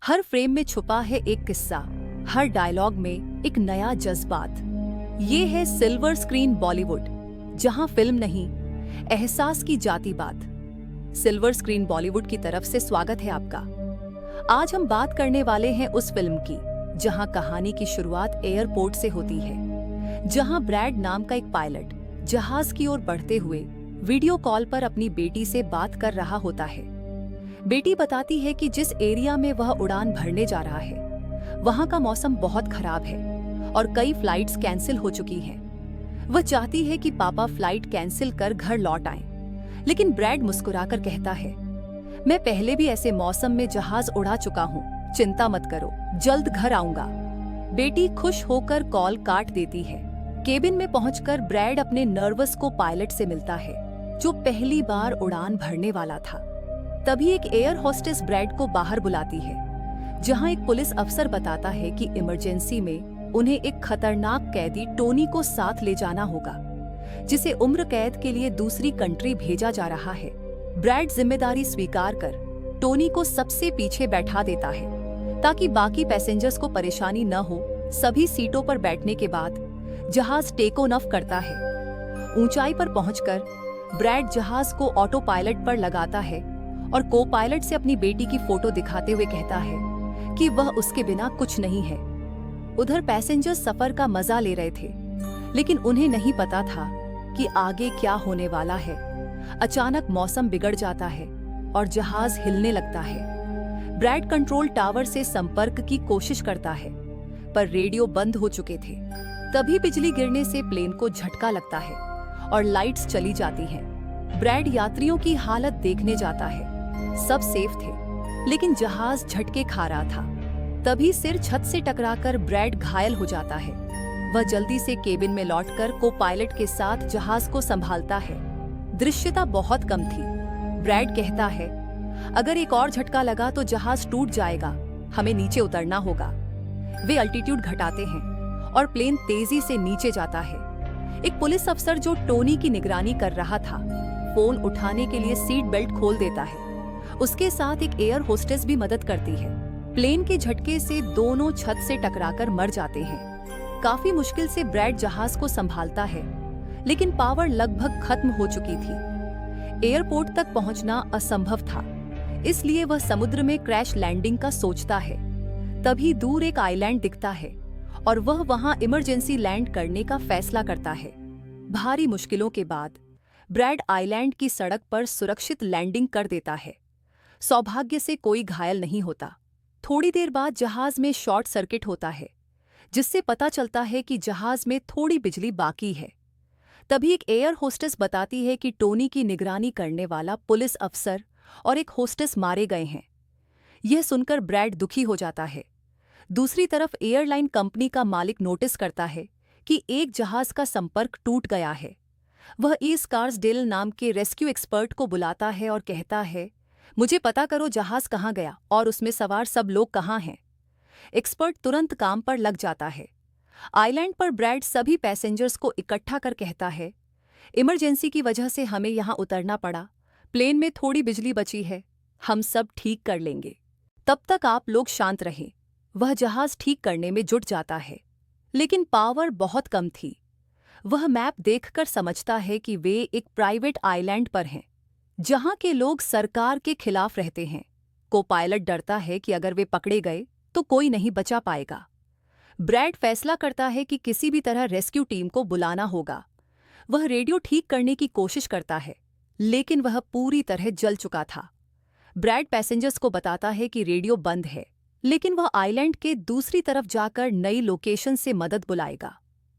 हर frame में छुपा है एक किस्सा, हर डायलॉग में एक नया जज्बात। ये है सिल्वर स्क्रीन बॉलीवुड, जहां फिल्म नहीं, एहसास की जाती बात। सिल्वर स्क्रीन बॉलीवुड की तरफ से स्वागत है आपका। आज हम बात करने वाले हैं उस फिल्म की, जहां कहानी की शुरुआत एयरपोर्ट से होती है, जहां ब्रैड नाम का एक पायलट जहाज की ओर बढ़ते हुए वीडियो कॉल पर अपनी बेटी से बात कर रहा होता है। बेटी बताती है कि जिस एरिया में वह उड़ान भरने जा रहा है, वहां का मौसम बहुत खराब है और कई फ्लाइट्स कैंसिल हो चुकी हैं। वह चाहती है कि पापा फ्लाइट कैंसिल कर घर लौट आएं, लेकिन ब्रैड मुस्कुराकर कहता है, मैं पहले भी ऐसे मौसम में जहाज उड़ा चुका हूं, चिंता मत करो, जल्द घर आऊंगा। बेटी खुश होकर कॉल काट देती है। केबिन में पहुंचकर ब्रैड अपने नर्वस को पायलट से मिलता है, जो पहली बार उड़ान भरने वाला था। तभी एक एयर होस्टेस ब्रैड को बाहर बुलाती है, जहां एक पुलिस अफसर बताता है कि इमरजेंसी में उन्हें एक खतरनाक कैदी टोनी को साथ ले जाना होगा, जिसे उम्र कैद के लिए दूसरी कंट्री भेजा जा रहा है। ब्रैड जिम्मेदारी स्वीकार कर टोनी को सबसे पीछे बैठा देता है, ताकि बाकी पैसेंजर्स को परेशानी न हो। सभी सीटों पर बैठने के बाद जहाज टेक ऑफ करता है। ऊंचाई पर पहुंचकर ब्रैड जहाज को ऑटो पायलट पर लगाता है और को पायलट से अपनी बेटी की फोटो दिखाते हुए कहता है कि वह उसके बिना कुछ नहीं है। उधर पैसेंजर्स सफर का मजा ले रहे थे, लेकिन उन्हें नहीं पता था कि आगे क्या होने वाला है। अचानक मौसम बिगड़ जाता है और जहाज हिलने लगता है। ब्रैड कंट्रोल टावर से संपर्क की कोशिश करता है, पर रेडियो बंद हो चुके थे। तभी बिजली गिरने से प्लेन को झटका लगता है और लाइट्स चली जाती हैं। ब्रैड यात्रियों की हालत देखने जाता है। सब सेफ थे, लेकिन जहाज झटके खा रहा था। तभी सिर छत से टकराकर ब्रैड घायल हो जाता है। वह जल्दी से केबिन में लौटकर को पायलट के साथ जहाज को संभालता है। दृश्यता बहुत कम थी। ब्रैड कहता है, अगर एक और झटका लगा तो जहाज टूट जाएगा, हमें नीचे उतरना होगा। वे अल्टीट्यूड घटाते हैं और प्लेन तेजी से नीचे जाता है। एक पुलिस अफसर जो टोनी की निगरानी कर रहा था, फोन उठाने के लिए सीट बेल्ट खोल देता है। उसके साथ एक एयर होस्टेस भी मदद करती है। प्लेन के झटके से दोनों छत से टकराकर मर जाते हैं। काफी मुश्किल से ब्रैड जहाज को संभालता है, लेकिन पावर लगभग खत्म हो चुकी थी। एयरपोर्ट तक पहुंचना असंभव था, इसलिए वह समुद्र में क्रैश लैंडिंग का सोचता है। तभी दूर एक आइलैंड दिखता है और वह वहां इमरजेंसी लैंड करने का फैसला करता है। भारी मुश्किलों के बाद ब्रैड आइलैंड की सड़क पर सुरक्षित लैंडिंग कर देता है। सौभाग्य से कोई घायल नहीं होता। थोड़ी देर बाद जहाज में शॉर्ट सर्किट होता है, जिससे पता चलता है कि जहाज में थोड़ी बिजली बाकी है। तभी एक एयर होस्टेस बताती है कि टोनी की निगरानी करने वाला पुलिस अफसर और एक होस्टेस मारे गए हैं। यह सुनकर ब्रैड दुखी हो जाता है। दूसरी तरफ एयरलाइन कंपनी का मालिक नोटिस करता है कि एक जहाज का संपर्क टूट गया है। वह स्कार्सडेल नाम के रेस्क्यू एक्सपर्ट को बुलाता है और कहता है, मुझे पता करो जहाज कहाँ गया और उसमें सवार सब लोग कहाँ हैं। एक्सपर्ट तुरंत काम पर लग जाता है। आइलैंड पर ब्रैड सभी पैसेंजर्स को इकट्ठा कर कहता है, इमरजेंसी की वजह से हमें यहाँ उतरना पड़ा, प्लेन में थोड़ी बिजली बची है, हम सब ठीक कर लेंगे, तब तक आप लोग शांत रहें। वह जहाज ठीक करने में जुट जाता है, लेकिन पावर बहुत कम थी। वह मैप देखकर समझता है कि वे एक प्राइवेट आइलैंड पर हैं, जहां के लोग सरकार के खिलाफ रहते हैं। को पायलट डरता है कि अगर वे पकड़े गए तो कोई नहीं बचा पाएगा। ब्रैड फैसला करता है कि किसी भी तरह रेस्क्यू टीम को बुलाना होगा। वह रेडियो ठीक करने की कोशिश करता है, लेकिन वह पूरी तरह जल चुका था। ब्रैड पैसेंजर्स को बताता है कि रेडियो बंद है, लेकिन वह आइलैंड के दूसरी तरफ जाकर नई लोकेशन से मदद बुलाएगा।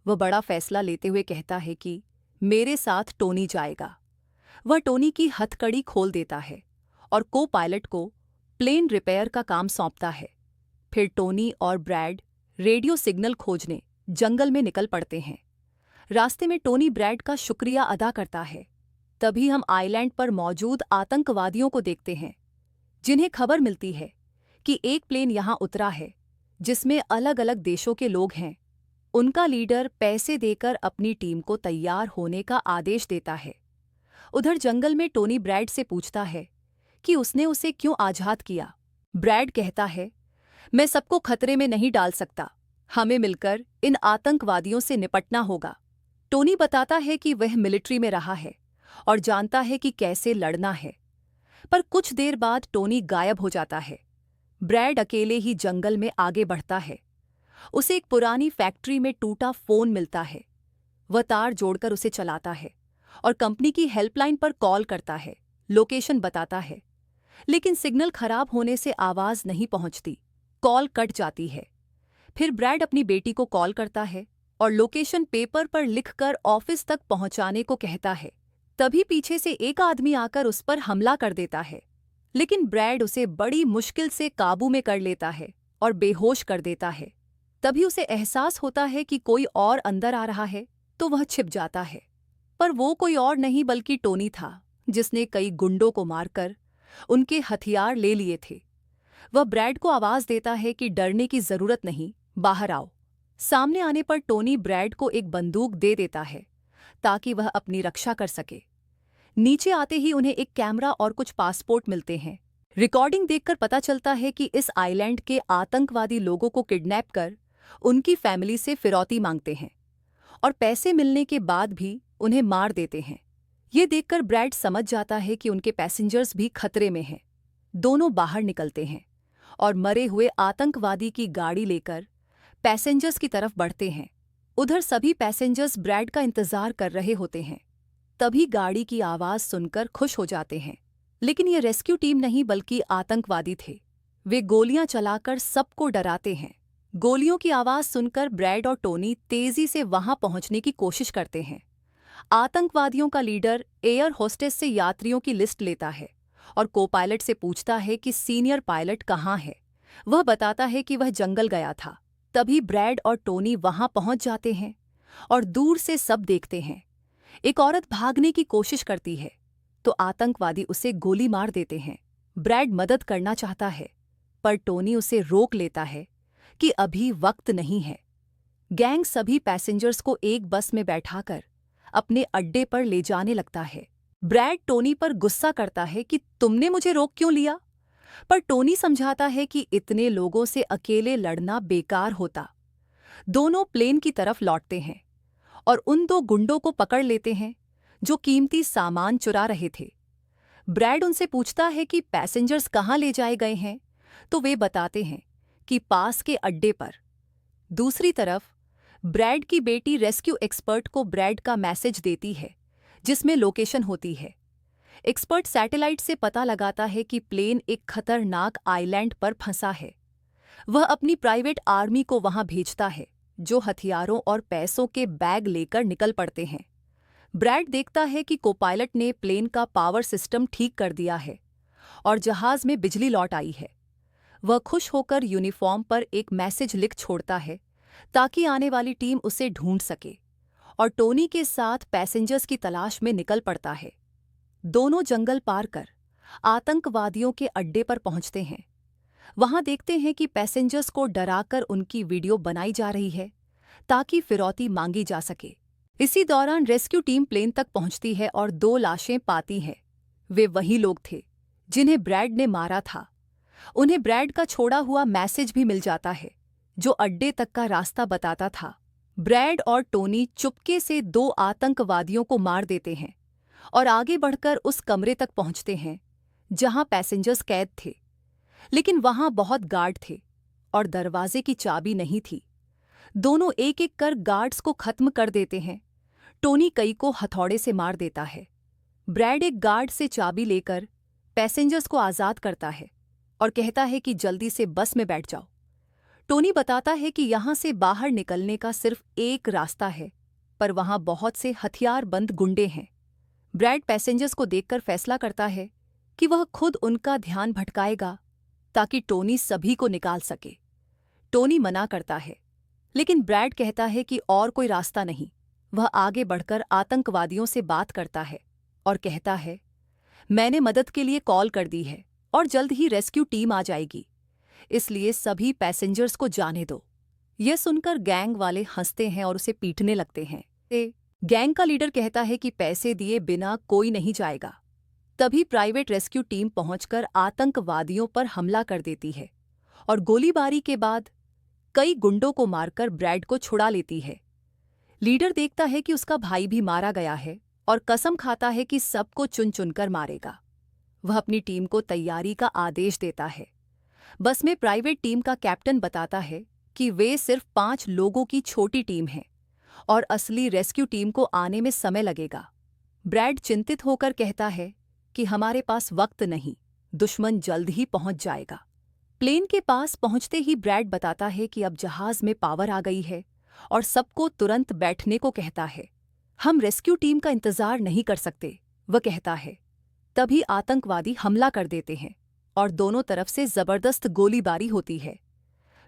वह बड़ा फैसला लेते हुए कहता है कि मेरे साथ टोनी जाएगा। वह टोनी की हथकड़ी खोल देता है और को पायलट को प्लेन रिपेयर का काम सौंपता है। फिर टोनी और ब्रैड रेडियो सिग्नल खोजने जंगल में निकल पड़ते हैं। रास्ते में टोनी ब्रैड का शुक्रिया अदा करता है। तभी हम आइलैंड पर मौजूद आतंकवादियों को देखते हैं, जिन्हें खबर मिलती है कि एक प्लेन यहाँ उतरा है, जिसमें अलग अलग देशों के लोग हैं। उनका लीडर पैसे देकर अपनी टीम को तैयार होने का आदेश देता है। उधर जंगल में टोनी ब्रैड से पूछता है कि उसने उसे क्यों आज़ाद किया। ब्रैड कहता है, मैं सबको खतरे में नहीं डाल सकता, हमें मिलकर इन आतंकवादियों से निपटना होगा। टोनी बताता है कि वह मिलिट्री में रहा है और जानता है कि कैसे लड़ना है। पर कुछ देर बाद टोनी गायब हो जाता है। ब्रैड अकेले ही जंगल में आगे बढ़ता है। उसे एक पुरानी फैक्ट्री में टूटा फोन मिलता है। वह तार जोड़कर उसे चलाता है और कंपनी की हेल्पलाइन पर कॉल करता है, लोकेशन बताता है। लेकिन सिग्नल खराब होने से आवाज नहीं पहुंचती, कॉल कट जाती है। फिर ब्रैड अपनी बेटी को कॉल करता है और लोकेशन पेपर पर लिखकर ऑफिस तक पहुंचाने को कहता है। तभी पीछे से एक आदमी आकर उस पर हमला कर देता है, लेकिन ब्रैड उसे बड़ी मुश्किल से काबू में कर लेता है और बेहोश कर देता है। तभी उसे एहसास होता है कि कोई और अंदर आ रहा है, तो वह छिप जाता है। पर वो कोई और नहीं बल्कि टोनी था, जिसने कई गुंडों को मारकर उनके हथियार ले लिए थे। वह ब्रैड को आवाज देता है कि डरने की जरूरत नहीं, बाहर आओ। सामने आने पर टोनी ब्रैड को एक बंदूक दे देता है ताकि वह अपनी रक्षा कर सके। नीचे आते ही उन्हें एक कैमरा और कुछ पासपोर्ट मिलते हैं। रिकॉर्डिंग देखकर पता चलता है कि इस आइलैंड के आतंकवादी लोगों को किडनैप कर उनकी फैमिली से फिरौती मांगते हैं और पैसे मिलने के बाद भी उन्हें मार देते हैं। ये देखकर ब्रैड समझ जाता है कि उनके पैसेंजर्स भी खतरे में हैं। दोनों बाहर निकलते हैं और मरे हुए आतंकवादी की गाड़ी लेकर पैसेंजर्स की तरफ बढ़ते हैं। उधर सभी पैसेंजर्स ब्रैड का इंतजार कर रहे होते हैं। तभी गाड़ी की आवाज सुनकर खुश हो जाते हैं, लेकिन ये रेस्क्यू टीम नहीं बल्कि आतंकवादी थे। वे गोलियां चलाकर सबको डराते हैं। गोलियों की आवाज सुनकर ब्रैड और टोनी तेजी से वहां पहुंचने की कोशिश करते हैं। आतंकवादियों का लीडर एयर होस्टेस से यात्रियों की लिस्ट लेता है और को पायलट से पूछता है कि सीनियर पायलट कहाँ है। वह बताता है कि वह जंगल गया था। तभी ब्रैड और टोनी वहां पहुंच जाते हैं और दूर से सब देखते हैं। एक औरत भागने की कोशिश करती है तो आतंकवादी उसे गोली मार देते हैं। ब्रैड मदद करना चाहता है, पर टोनी उसे रोक लेता है कि अभी वक्त नहीं है। गैंग सभी पैसेंजर्स को एक बस में बैठाकर अपने अड्डे पर ले जाने लगता है। ब्रैड टोनी पर गुस्सा करता है कि तुमने मुझे रोक क्यों लिया, पर टोनी समझाता है कि इतने लोगों से अकेले लड़ना बेकार होता। दोनों प्लेन की तरफ लौटते हैं और उन दो गुंडों को पकड़ लेते हैं जो कीमती सामान चुरा रहे थे। ब्रैड उनसे पूछता है कि पैसेंजर्स कहाँ ले जाए गए हैं, तो वे बताते हैं कि पास के अड्डे पर। दूसरी तरफ ब्रैड की बेटी रेस्क्यू एक्सपर्ट को ब्रैड का मैसेज देती है जिसमें लोकेशन होती है। एक्सपर्ट सैटेलाइट से पता लगाता है कि प्लेन एक खतरनाक आइलैंड पर फंसा है। वह अपनी प्राइवेट आर्मी को वहां भेजता है, जो हथियारों और पैसों के बैग लेकर निकल पड़ते हैं। ब्रैड देखता है कि कोपायलट ने प्लेन का पावर सिस्टम ठीक कर दिया है और जहाज में बिजली लौट आई है। वह खुश होकर यूनिफॉर्म पर एक मैसेज लिख छोड़ता है ताकि आने वाली टीम उसे ढूंढ सके, और टोनी के साथ पैसेंजर्स की तलाश में निकल पड़ता है। दोनों जंगल पार कर आतंकवादियों के अड्डे पर पहुंचते हैं। वहां देखते हैं कि पैसेंजर्स को डराकर उनकी वीडियो बनाई जा रही है ताकि फिरौती मांगी जा सके। इसी दौरान रेस्क्यू टीम प्लेन तक पहुंचती है और 2 लाशें पाती है। वे वही लोग थे जिन्हें ब्रैड ने मारा था। उन्हें ब्रैड का छोड़ा हुआ मैसेज भी मिल जाता है जो अड्डे तक का रास्ता बताता था। ब्रैड और टोनी चुपके से 2 आतंकवादियों को मार देते हैं और आगे बढ़कर उस कमरे तक पहुंचते हैं जहां पैसेंजर्स कैद थे। लेकिन वहां बहुत गार्ड थे और दरवाजे की चाबी नहीं थी। दोनों एक एक कर गार्ड्स को खत्म कर देते हैं। टोनी कई को हथौड़े से मार देता है। ब्रैड एक गार्ड से चाबी लेकर पैसेंजर्स को आज़ाद करता है और कहता है कि जल्दी से बस में बैठ जाओ। टोनी बताता है कि यहां से बाहर निकलने का सिर्फ एक रास्ता है, पर वहां बहुत से हथियारबंद गुंडे हैं। ब्रैड पैसेंजर्स को देखकर फैसला करता है कि वह खुद उनका ध्यान भटकाएगा ताकि टोनी सभी को निकाल सके। टोनी मना करता है, लेकिन ब्रैड कहता है कि और कोई रास्ता नहीं। वह आगे बढ़कर आतंकवादियों से बात करता है और कहता है, मैंने मदद के लिए कॉल कर दी है और जल्द ही रेस्क्यू टीम आ जाएगी, इसलिए सभी पैसेंजर्स को जाने दो। यह सुनकर गैंग वाले हंसते हैं और उसे पीटने लगते हैं। गैंग का लीडर कहता है कि पैसे दिए बिना कोई नहीं जाएगा। तभी प्राइवेट रेस्क्यू टीम पहुंचकर आतंकवादियों पर हमला कर देती है और गोलीबारी के बाद कई गुंडों को मारकर ब्रैड को छुड़ा लेती है। लीडर देखता है कि उसका भाई भी मारा गया है और कसम खाता है कि सबको चुन चुनकर मारेगा। वह अपनी टीम को तैयारी का आदेश देता है। बस में प्राइवेट टीम का कैप्टन बताता है कि वे सिर्फ 5 लोगों की छोटी टीम है और असली रेस्क्यू टीम को आने में समय लगेगा। ब्रैड चिंतित होकर कहता है कि हमारे पास वक्त नहीं, दुश्मन जल्द ही पहुंच जाएगा। प्लेन के पास पहुंचते ही ब्रैड बताता है कि अब जहाज में पावर आ गई है और सबको तुरंत बैठने को कहता है। हम रेस्क्यू टीम का इंतजार नहीं कर सकते, वह कहता है। तभी आतंकवादी हमला कर देते हैं और दोनों तरफ से जबरदस्त गोलीबारी होती है।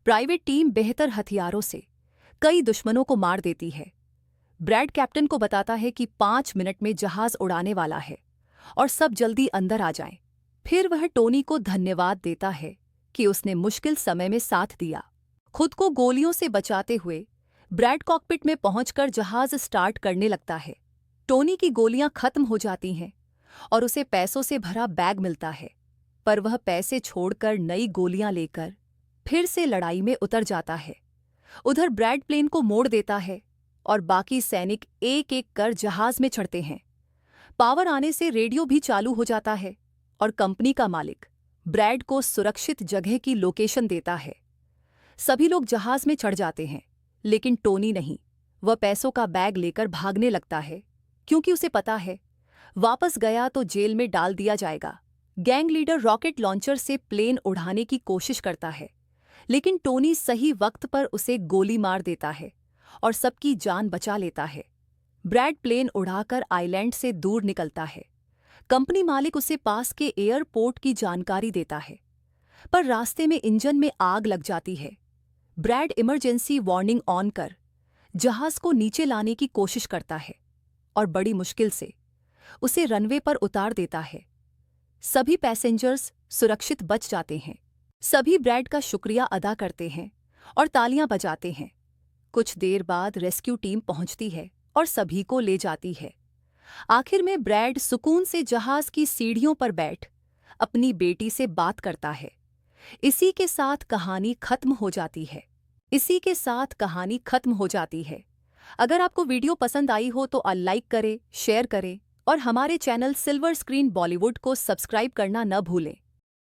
प्राइवेट टीम बेहतर हथियारों से कई दुश्मनों को मार देती है। ब्रैड कैप्टन को बताता है कि 5 मिनट में जहाज उड़ाने वाला है और सब जल्दी अंदर आ जाएं। फिर वह टोनी को धन्यवाद देता है कि उसने मुश्किल समय में साथ दिया। खुद को गोलियों से बचाते हुए ब्रैड कॉकपिट में पहुंचकर जहाज स्टार्ट करने लगता है। टोनी की गोलियां खत्म हो जाती हैं और उसे पैसों से भरा बैग मिलता है, पर वह पैसे छोड़कर नई गोलियां लेकर फिर से लड़ाई में उतर जाता है। उधर ब्रैड प्लेन को मोड़ देता है और बाकी सैनिक एक एक कर जहाज में चढ़ते हैं। पावर आने से रेडियो भी चालू हो जाता है और कंपनी का मालिक ब्रैड को सुरक्षित जगह की लोकेशन देता है। सभी लोग जहाज में चढ़ जाते हैं, लेकिन टोनी नहीं। वह पैसों का बैग लेकर भागने लगता है, क्योंकि उसे पता है वापस गया तो जेल में डाल दिया जाएगा। गैंग लीडर रॉकेट लॉन्चर से प्लेन उड़ाने की कोशिश करता है, लेकिन टोनी सही वक्त पर उसे गोली मार देता है और सबकी जान बचा लेता है। ब्रैड प्लेन उड़ाकर आइलैंड से दूर निकलता है। कंपनी मालिक उसे पास के एयरपोर्ट की जानकारी देता है, पर रास्ते में इंजन में आग लग जाती है। ब्रैड इमरजेंसी वार्निंग ऑन कर जहाज को नीचे लाने की कोशिश करता है और बड़ी मुश्किल से उसे रनवे पर उतार देता है। सभी पैसेंजर्स सुरक्षित बच जाते हैं। सभी ब्रैड का शुक्रिया अदा करते हैं और तालियां बजाते हैं। कुछ देर बाद रेस्क्यू टीम पहुंचती है और सभी को ले जाती है। आखिर में ब्रैड सुकून से जहाज की सीढ़ियों पर बैठ अपनी बेटी से बात करता है। इसी के साथ कहानी खत्म हो जाती है। अगर आपको वीडियो पसंद आई हो तो लाइक करें, शेयर करें और हमारे चैनल सिल्वर स्क्रीन बॉलीवुड को सब्सक्राइब करना न भूलें।